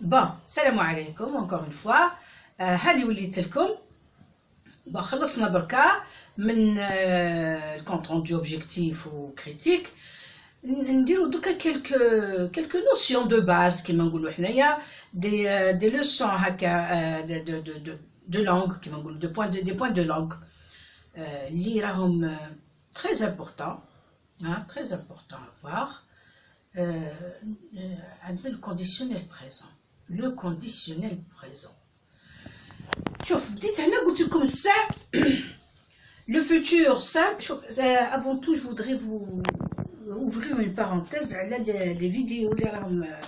Bon, salam alaikum, encore une fois. هذه وليت لكم. Bon, خلصنا بركا من الكونت روندو اوبجيكتيف وكريتيك. نديرو دوكا quelques notions de base كيما نقولوا حنايا des leçons هكا de langue كيما نقولوا des points de langue اللي راهم très importants, hein, très important à voir. Le conditionnel présent. Le conditionnel présent. شوف بديت هنا قلت لكم الساعة le futur simple. Avant tout je voudrais vous ouvrir une parenthèse على les vidéos اللي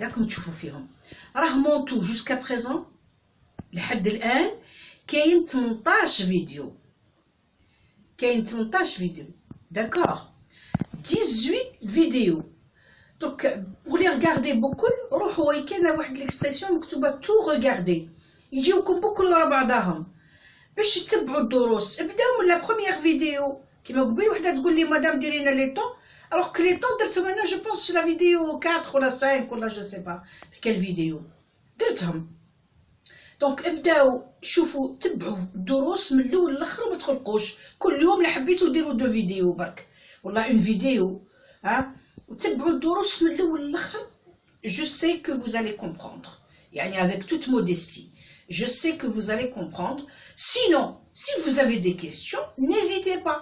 راكم تشوفوا فيهم. راه مونتو jusqu'à présent لحد الآن كاين 18 فيديو. كاين 18 فيديو. D'accord. 18 vidéos. Donc pour les regarder beaucoup, روحوا كاينه واحد l'expression مكتوبه tout regarder. يجيوكم بكل ورا بعضهم باش تتبعوا الدروس. ابداو من لا بروميير فيديو كيما قبيل وحده تقول لي مدام ديري لنا لي طون الوغ كو لي طون درتهم انا جو بونس في لا فيديو 4 ولا 5 ولا جو سي با في كال فيديو درتهم. دونك ابداو شوفوا تبعوا الدروس من الاول للاخر وما تخلقوش كل يوم لا حبيتو ديروا 2 فيديو برك والله اون فيديو ها وتبعوا الدروس من الاول للاخر. جو سي كو vous allez comprendre يعني avec toute modestie. Je sais que vous allez comprendre. Sinon, si vous avez des questions, n'hésitez pas.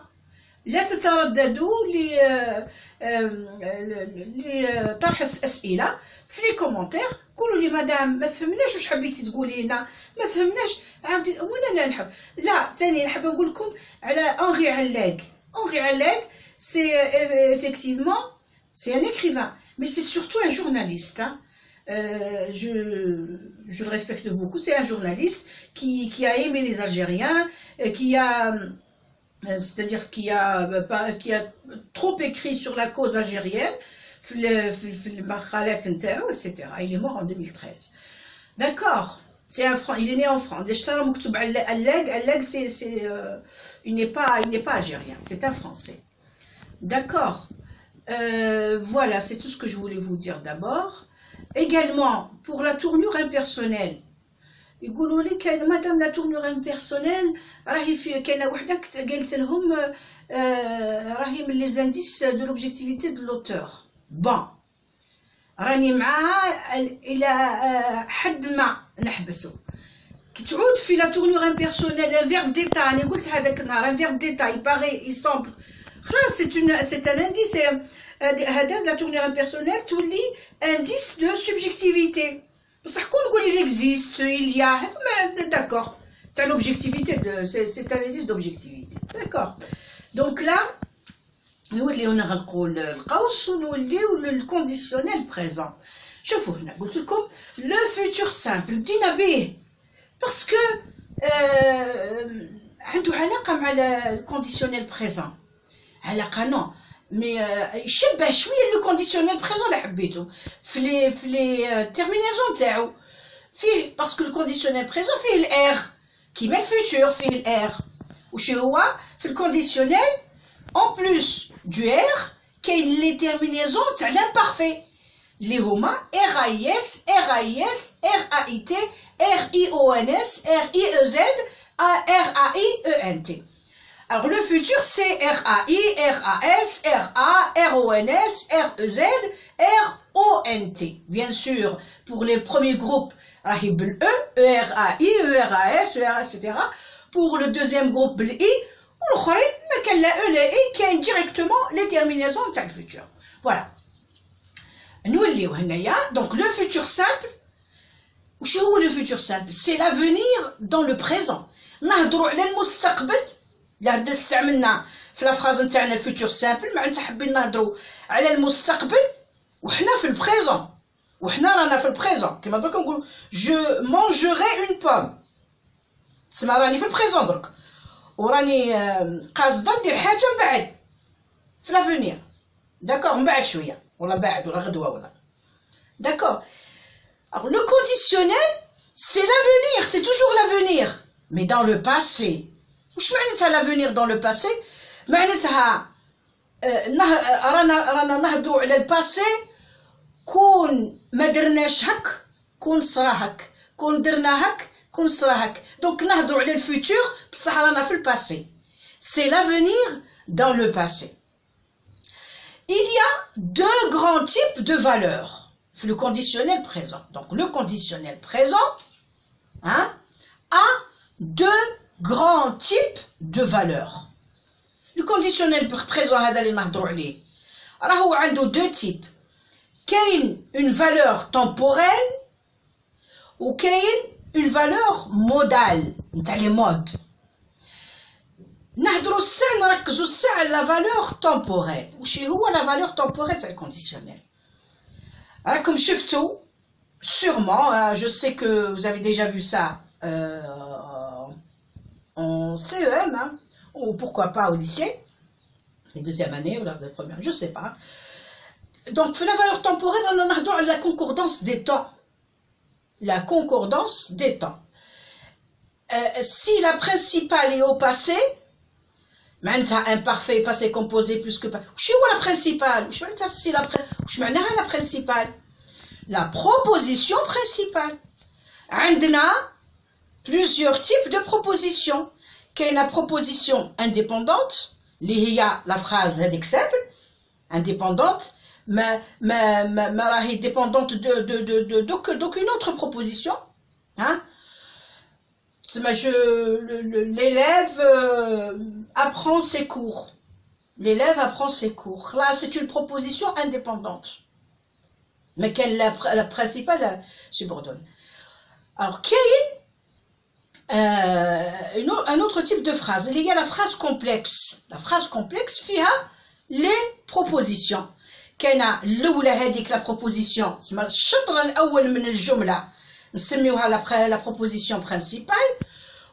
لا تترددوا لطرح الأسئلة في لي كومونتير. قولوا لي مدام ما فهمناش واش حبيتي تقولي لنا ما فهمناش عاودي وانا لا نحب لا ثاني نحب نقول لكم على أنغي علاق. أنغي علاق c'est effectivement c'est un écrivain mais c'est surtout un journaliste, hein. Je le respecte beaucoup. C'est un journaliste qui a aimé les Algériens, c'est-à-dire qui a trop écrit sur la cause algérienne, etc. Il est mort en 2013. D'accord. Il est né en France. Il n'est pas algérien. C'est un Français. D'accord. Voilà, c'est tout ce que je voulais vous dire d'abord. Également, pour la tournure impersonnelle, يقولوا لي كاين مادام لا tournure impersonnelle راهي في كاينه وحده قالت لهم راهي من لي زانديس دو لوبجيكتيفيتي دو لوتور. بون راني معاها الى حد ما نحبسوا كي تعود في لا tournure impersonnelle un verbe d'état. انا قلت هذاك النهار un verbe d'état il paraît il semble خلاص c'est un indice. هذا لا tournure impersonnelle تولي indice de subjectivité. بصح كون نقول il existe il y a d'accord تاع l'objectivité c'est un indice d'objectivité. D'accord. Donc là نوليو نغلقوا القوس ونوليو للكونديسيونيل بريزون. شوفوا هنا قلت لكم لو فيتور سامبل بدينا به باسكو عنده علاقه مع الكونديسيونيل بريزون. علاقه نو مي يشبه شويه لو كونديسيونيل بريزون اللي حبيته في لي تيرمينيزون تاعو فيه باسكو الكونديسيونيل بريزون فيه الار كيما الفيتور فيه الار. وش هو في الكونديسيونيل اون بلوس دو ار كاين لي تيرمينيزون تاع لامبارفي اللي هما ار اي اس ار اي اس ار اي تي ار اي او ان اس ار اي او زد ار اي او ان تي. Alors le futur c'est RAI, RAS, RA, RONS, REZ, RONT. Bien sûr, pour les premiers groupes, E, ERAI, ERAS, etc. Pour le deuxième groupe, I, ou le I qui a directement les terminaisons de le futur. Voilà. Nous, donc le futur simple, où le futur simple? C'est l'avenir dans le présent. نهضروا على المستقبل. لا استعملنا في لافراز نتاعنا الفيتور سامبل معناتها حابين نهضروا على المستقبل وحنا في البريزون. وحنا رانا في البريزون كيما دوك نقولوا جو مونجوري اون بوم. تسمى راني في البريزون درك وراني قاصده ندير حاجه من بعد في لافونير. داكور من بعد شويه ولا من بعد ولا غدوه ولا. داكور. Alors le conditionnel c'est l'avenir, c'est toujours l'avenir mais dans le passé. واش معناتها لافونير دون لو باسي؟ معناتها رانا نهضروا على الباسي كون ما درناش هك كون صراهك كون درناهك كون صراهك. دونك نهضروا على الفوتور بصح رانا في الباسي. C'est l'avenir dans le passé. Il y a deux grands types de valeurs. Le conditionnel présent. Donc le conditionnel présent a deux grands types de valeurs. Le conditionnel présent هذا اللي نهضروا عليه راهو عنده deux types. كاين une valeur temporelle وكاين une valeur modale نتاع لي مود. نهضروا الساعه نركزوا الساعه على la valeur temporelle. واش هو la valeur temporelle تاع الكونديسيونيل؟ Comme شفتوا sûrement, je sais que vous avez déjà vu ça en CEM, hein, ou pourquoi pas au lycée, les deuxième année ou la première, je sais pas. Donc la valeur temporelle, on a la concordance des temps. La concordance des temps. Si la principale est au passé, معناتها imparfait passé composé plus que pas. شنو هو la principale؟ واش معناتها واش معناها la principale؟ La proposition principale. عندنا plusieurs types de propositions. كاين la proposition indépendante اللي هي la phrase هذيك simple indépendante ما راهي dépendante d'aucune autre proposition, hein? L'élève apprend ses cours. L'élève apprend ses cours. Là, c'est une proposition indépendante. Mais quelle est la principale subordonnée. Alors, quel est un autre type de phrase? Il y a la phrase complexe. La phrase complexe, فيها les propositions. كاينة الأولى هذيك la proposition. تسمى الشطر الأول من الجملة. نسميوها la proposition principale.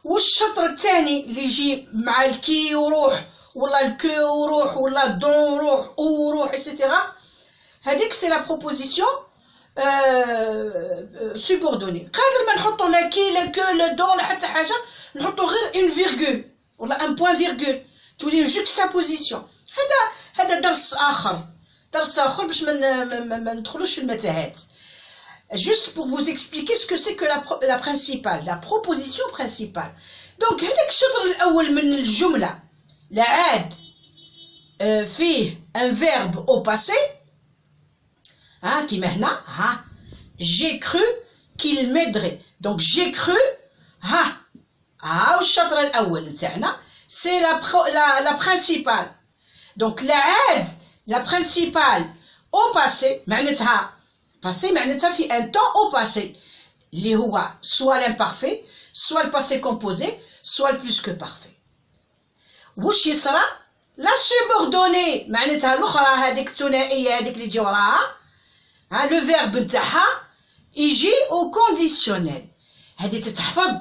والشطر الثاني اللي يجي مع الكي يروح ولا الكو يروح ولا دون يروح او يروح ايتترا. هذيك سي لا بروبوزيسيون سوبوردوني. قادر ما نحطوا لا كي لا كو لا دون لا حتى حاجه، نحطوا غير اون فيرغول ولا ان بوين فيرغول تولي جوكستابوزيسيون. هذا درس اخر باش ما ندخلوش في المتاهات. Juste pour vous expliquer ce que c'est que la principale, la proposition principale. Donc, هذاك الشطر الأول من الجملة لا عاد فيه un verbe au passé. ها كيما هنا ها j'ai cru qu'il m'aiderait. Donc j'ai cru ها الشطر الأول نتاعنا c'est la principale. Donc لا عاد la principale au passé معناتها passé معناتها في un temps au passé اللي هو soit l'imparfait soit le passé composé soit le plus que parfait. واش يصرى لا سوبوردوني معناتها الاخرى هذيك الثنائيه هذيك اللي تجي وراها ها لو فيرب نتاعها يجي au conditionnel. هذه تتحفظ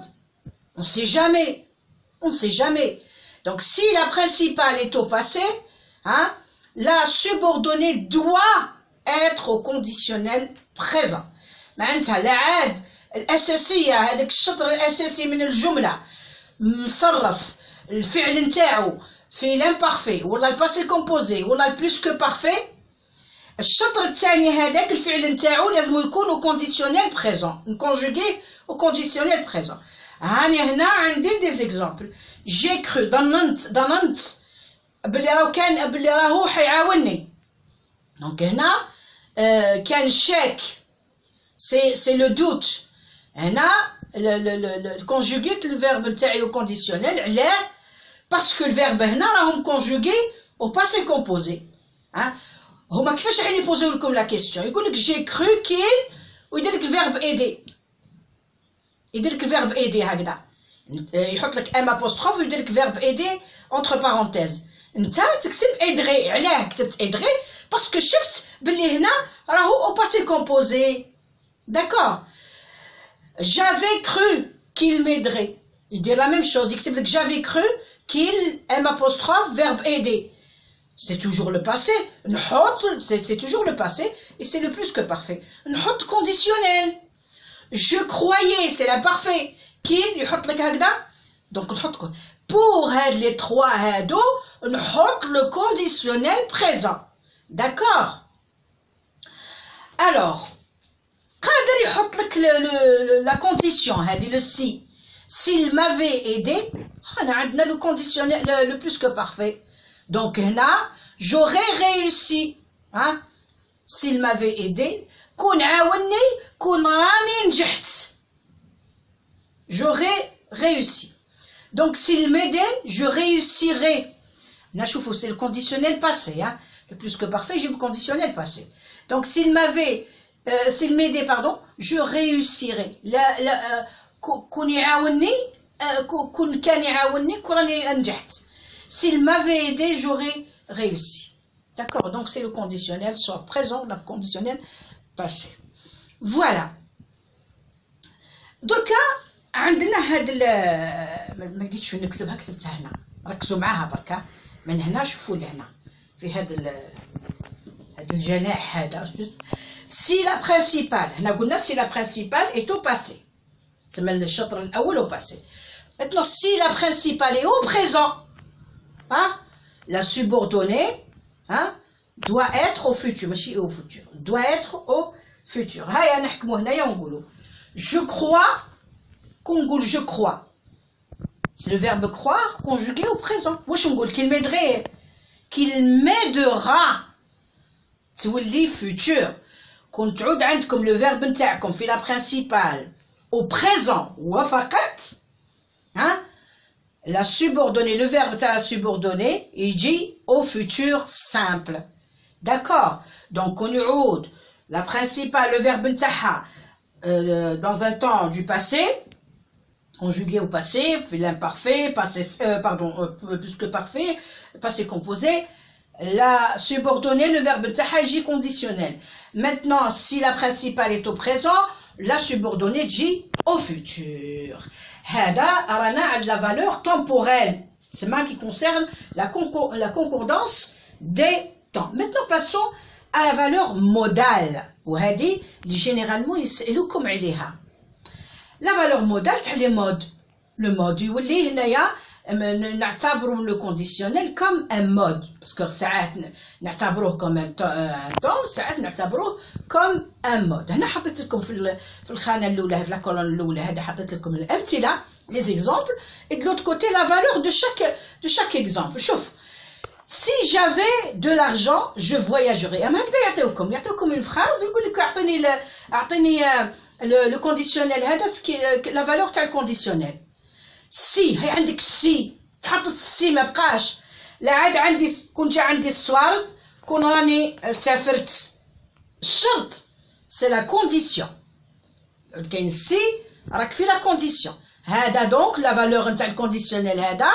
on sait jamais. Donc si la principale est au passé, hein, la subordonnée doit être au conditionnel présent. معناتها لا عاد الأساسية هذاك الشطر الأساسي من الجملة مصرف الفعل نتاعو في l'imparfait ولا الباسي كومبوزي ولا البلوس كو بارفي. الشطر الثاني هذاك الفعل نتاعو لازم يكون au conditionnel présent, conjugué au conditionnel présent. هاني هنا عندي دي زيكزامبل. جي كرو ظننت بلي راهو حيعاونني. دونك هنا كان الشاك سي لو دوت. هنا الكونجوغيت الفيرب نتاعي au conditionnel. علاه؟ باسكو الفيرب هنا راهم كونجوغي au passé composé. هما كيفاش غادي يبوزيو لكم لا كيستيون؟ يقول لك جي كرو كيل ويدير لك الفيرب ايدي، يدير لك الفيرب ايدي هكذا، يحط لك ام ابوستروف ويدير لك فيرب ايدي اونتر بارونتيز. انت تكتب ادغي. علاه كتبت ادغي؟ باسكو شفت باللي هنا راهو او باسي كومبوزي. داكور. جافي كرو كيل ميدغي، يدير لا ميم شوز، يكتب لك جافي كرو كيل ام ابوستروف فيرب ايدي. C'est toujours le passé. C'est toujours le passé et c'est le plus que parfait. نحط conditionnel. Je croyais, c'est l'imparfait. Qu'il يحط لك هكذا. Donc نحط pour هاد les trois هادو نحط le conditionnel présent. D'accord? Alors قادر يحط لك لا كونديسيون هذه لو سي. s'il m'avait aidé هنا عندنا لو كونديسيونيل لو بلوس كو بارفي. دونك هنا j'aurais réussi. ها s'il m'avait aidé كون عاوني كون راني نجحت. j'aurais réussi. donc s'il m'aidait je réussirais. هنا شوفوا c'est le conditionnel passé. Hein. Le plus que parfait, j'ai le conditionnel passé. Donc s'il m'avait s'il m'aidait, pardon, je réussirais. كون يعاوني كون كان يعاوني كون راني نجحت. s'il m'avait aidé j'aurais réussi. D'accord, donc c'est le conditionnel soit présent, le conditionnel passé. Voilà. دركا عندنا هاد ما لقيتش وين نكتبها، كتبتها هنا. ركزوا معاها بركا من هنا، شوفوا لهنا في هاد الجناح هذا. si la principale هنا قلنا si la principale est au passé، تسمى الشطر الاول au passé. maintenant si la principale est au présent، hein, la subordonnée hein, doit être au futur، ماشي au futur، doit être au futur. هيا نحكموا هنايا ونقولوا je crois. كنقول je crois c'est le verbe croire conjugué au présent. واش نقول qu'il m'aiderait qu'il m'aidera تولي futur. كون تعود عندكم لو فيرب نتاعكم في لا برينسيبال au présent وفقط، hein, la subordonnée le verbe تاع la subordonnée يجي au futur simple. d'accord, donc كون يعود la principale le verbe نتاعها dans un temps du passé conjugué au passé, l'imparfait, passé, pardon, plus que parfait, passé composé, la subordonnée, le verbe tahaji conditionnel. Maintenant, si la principale est au présent, la subordonnée dit au futur. Hada arana la valeur temporelle. C'est ça qui concerne la concordance des temps. Maintenant, passons à la valeur modale. وهذه اللي généralement يسألوكم عليها. La valeur modale تاع لي مود. لو مود يولي هنايا نعتبروا لو كونديسيونيل كوم ان مود، باسكو ساعات نعتبروه كوم ان طون، ساعات نعتبروه كوم ان مود. هنا حطيت لكم في الخانه الاولى في لا كولون الاولى هذه حطيت لكم الامثله لي زيكزامبل، et de l'autre côté la valeur de chaque exemple. شوف si j'avais de l'argent je voyagerais. اما هكذا يعطيوكم une phrase يقول لك اعطيني le conditionnel هذا la valeur تاع الكونديسيونيل. سي هي عندك سي تحطت السي ما بقاش، لا عاد عندي كون جا عندي السوارد كون راني سافرت. الشرط سي لا كونديسيون، كاين سي راك في لا كونديسيون. هذا دونك لا فالور نتاع الكونديسيونيل هذا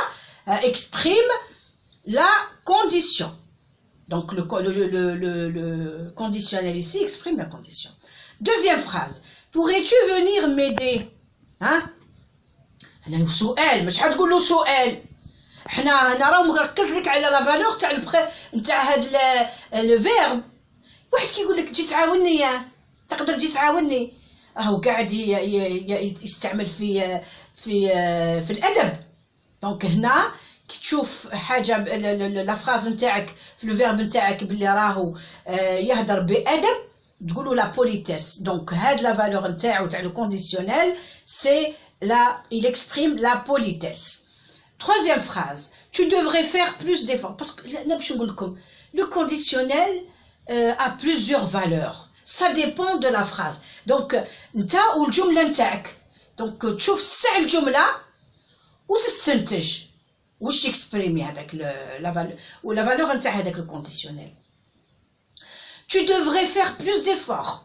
اكسبريم لا كونديسيون. donc le conditionnel ici exprime la condition. Deuxième phrase, pourrais-tu venir m'aider? hein هنا سؤال، مش حتقول له سؤال. هنا راه مركز لك على لا فالور تاع نتاع هاد لو فيرب. واحد كيقول لك تجي تعاوني، تقدر تجي تعاوني، راهو قاعد يستعمل في الادب. دونك هنا كي تشوف حاجه لا فراز نتاعك في لو فيرب نتاعك باللي راهو يهدر بادب تقولوا لا بوليتيس. دونك هاد لا فالور نتاعو تاع لو كونديسيونيل سي il exprime la politesse. Troisième phrase, tu devrais faire plus d'efforts. Parce que le conditionnel a plusieurs valeurs. Ça dépend de la phrase. Donc, نتا والجملة نتاعك. Donc, تشوف ساع الجملة وتستنتج واش يكسبريمي هذاك لا فالور ولا فالور نتاع هذاك le conditionnel. Tu devrais faire plus d'efforts.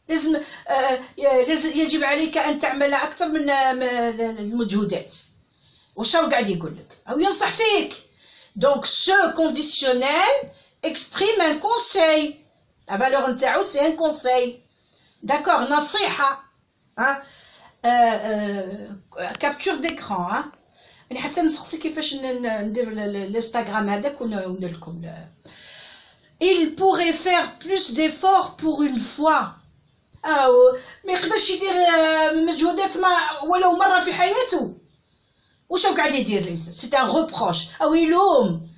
لازم يجب عليك أن تعمل أكثر من المجهودات. واش راهو قاعد يقول لك أو ينصح فيك. donc ce conditionnel exprime un conseil. la valeur نتاعو c'est un conseil. d'accord, نصيحة. capture d'écran. يعني حتى نسقسي كيفاش ندير الانستغرام هذاك وندير لكم. il pourrait faire plus d'efforts pour une fois. ما يقدرش يدير مجهودات ولو مره في حياته. واش قاعد يدير الانسان؟ سي ان روبروش او يلوم.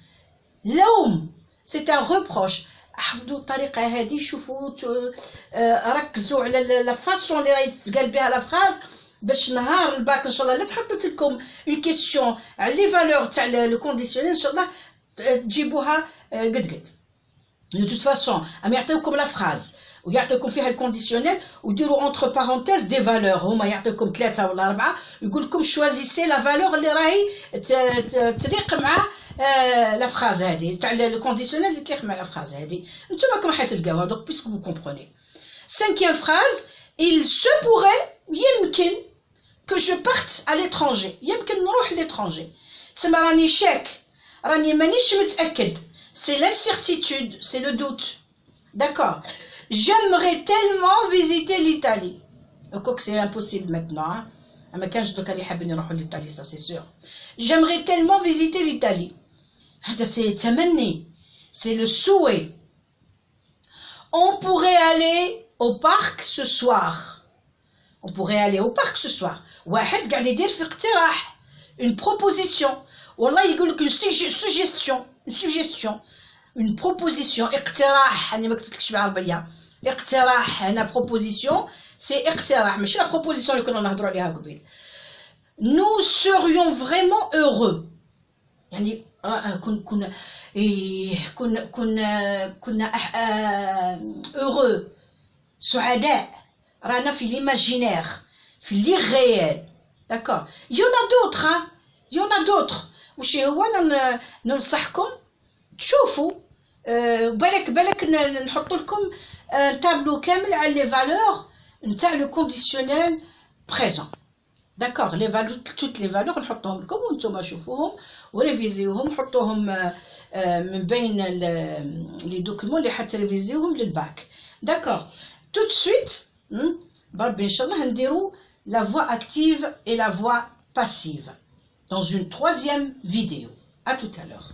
سي ان روبروش. حفظوا الطريقه هذه، شوفوا ركزوا على لا فاسون اللي راهي تتقال بها لا فراز، باش نهار الباك ان شاء الله لا تحطت لكم اون كيسيون على لي فالور تاع لو كونديسيونيل ان شاء الله تجيبوها قد دو توت فاسون. ام يعطيوكم لا فراز ويعطيكم فيها الكونديسيونيل وديروا اونتر بارونتيز دي فالور، هما يعطيكم 3 ولا 4 يقول لكم شوازيسي لا فالور اللي راهي تليق مع لا فراز هذه تاع الكونديسيونيل اللي تليق مع لا فراز هذه. نتوما راكم حتلقاوها. دونك بيسكو فو كومبروني. Cinquième phrase, il se pourrait يمكن que je parte à l'étranger، يمكن نروح l'étranger. تسمى راني شاك، راني مانيش متأكد. C'est l'incertitude, c'est le doute. D'accord. J'aimerais tellement visiter l'Italie. Quoique c'est impossible maintenant. ما كانش دوكا اللي حابين يروحوا لإيطاليا، ça c'est sûr. J'aimerais tellement visiter l'Italie. هذا c'est تمني. C'est le souhait. On pourrait aller au parc ce soir. On pourrait aller au parc ce soir. واحد قاعد يدير في اقتراح. Une proposition. والله يقول لك une suggestion. Une proposition. اقتراح. أنا ما كتبتلكش بالعربية. اقتراح هنا proposition. C'est اقتراح ماشي la proposition اللي كنا نهضروا عليها قبل. Nous serions vraiment heureux. يعني كنا heureux. سعداء. رانا في l'imaginaire. في l'irréel. D'accord. Il y en a d'autres, hein. Il y en a d'autres. وش هو ننصحكم تشوفوا بالك نحط لكم تابلو كامل على لي فالور نتاع لو كونديسيونيل بريزون. داكوغ. لي فالور توت لي فالور نحطهم لكم وانتم شوفوهم وريفيزيوهم، حطوهم من بين لي دوكيمون اللي حتريفيزيوهم للباك. داكوغ. tout de suite بربي ان شاء الله نديرو la voix active et la voix passive dans une troisième vidéo. À tout à l'heure.